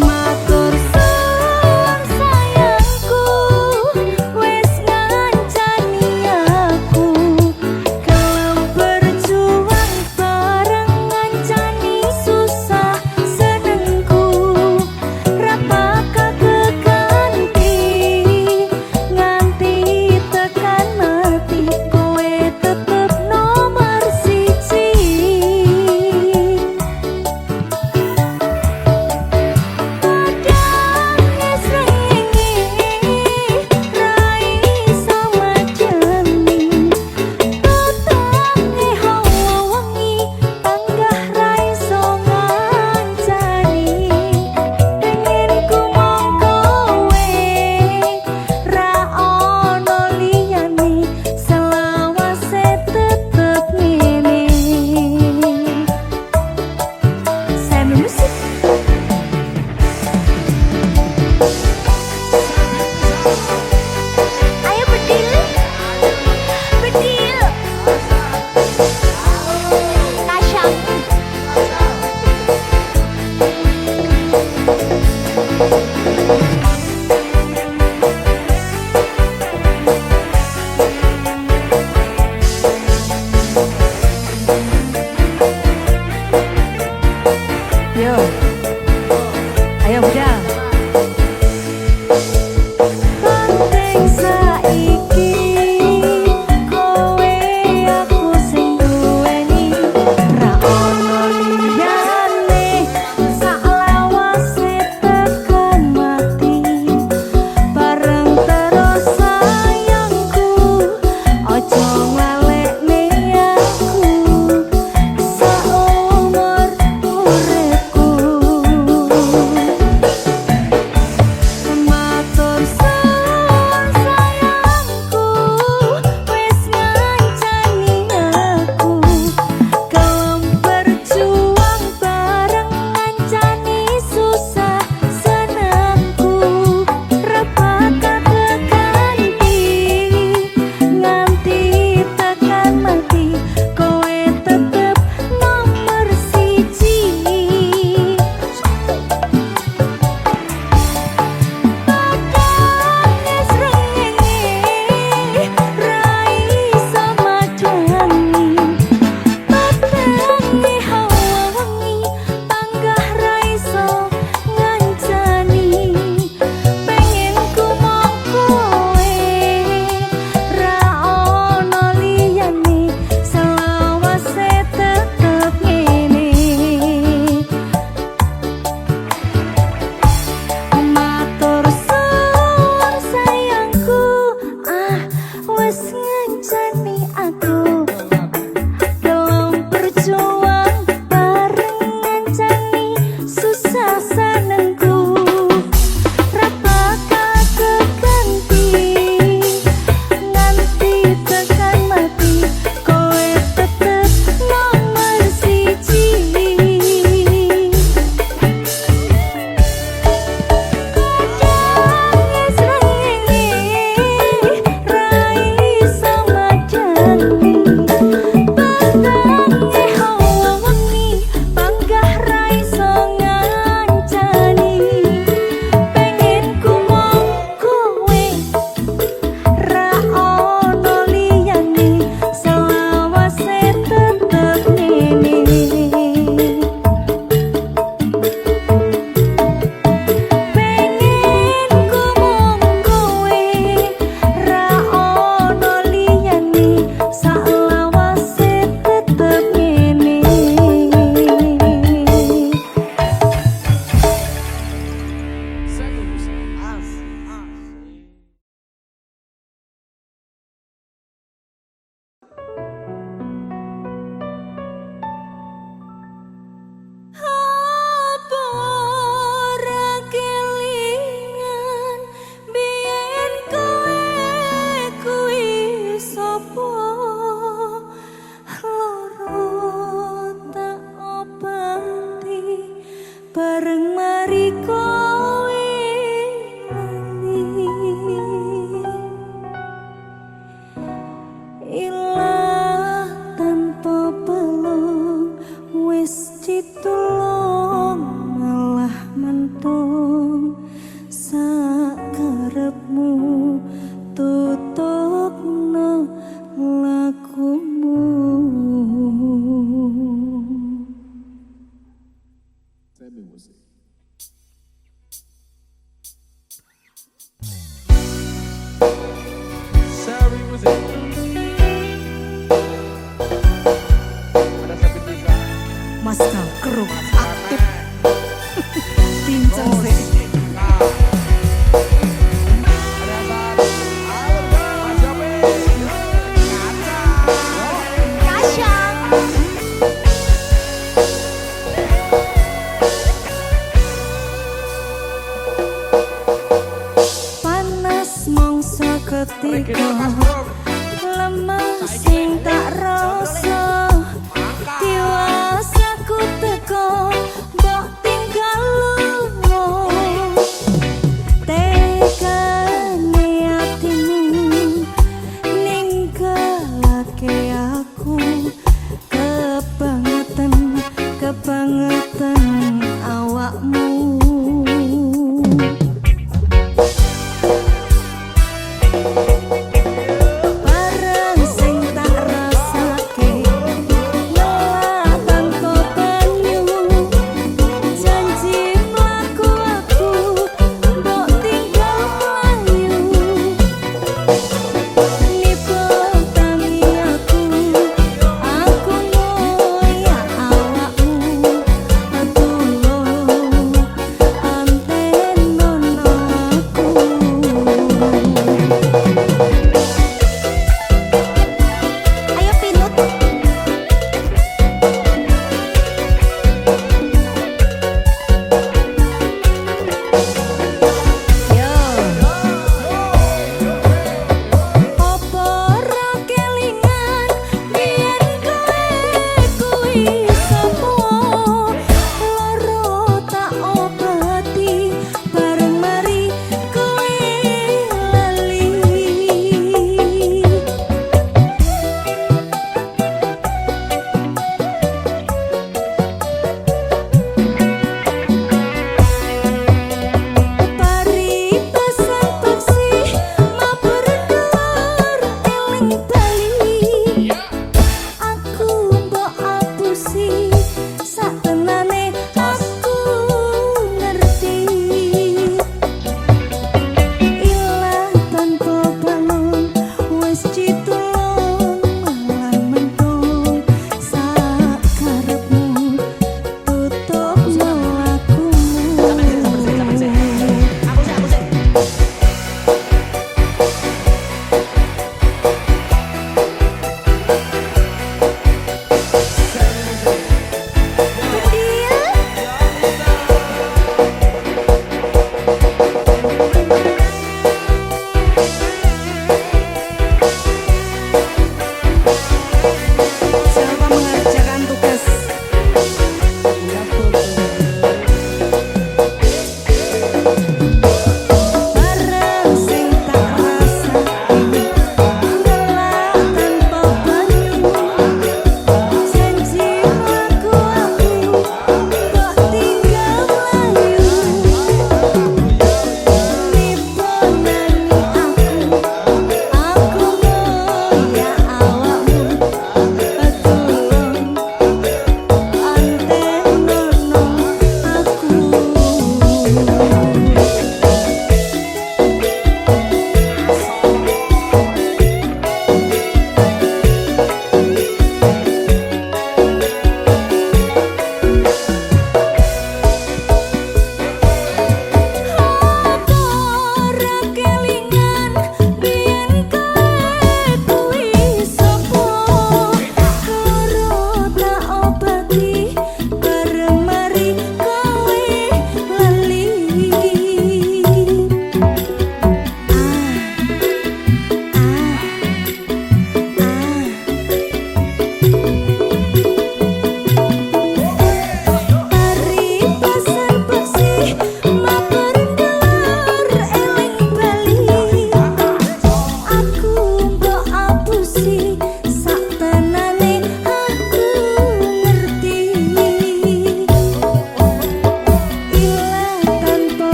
Matur suwun sakarepmu tutupno lakumu. Seri musik. Ada Sabit Lisa. Mas Kangkru aktif pincang sih. Panas mongso ketika lemah sing tak rasa diwasaku teko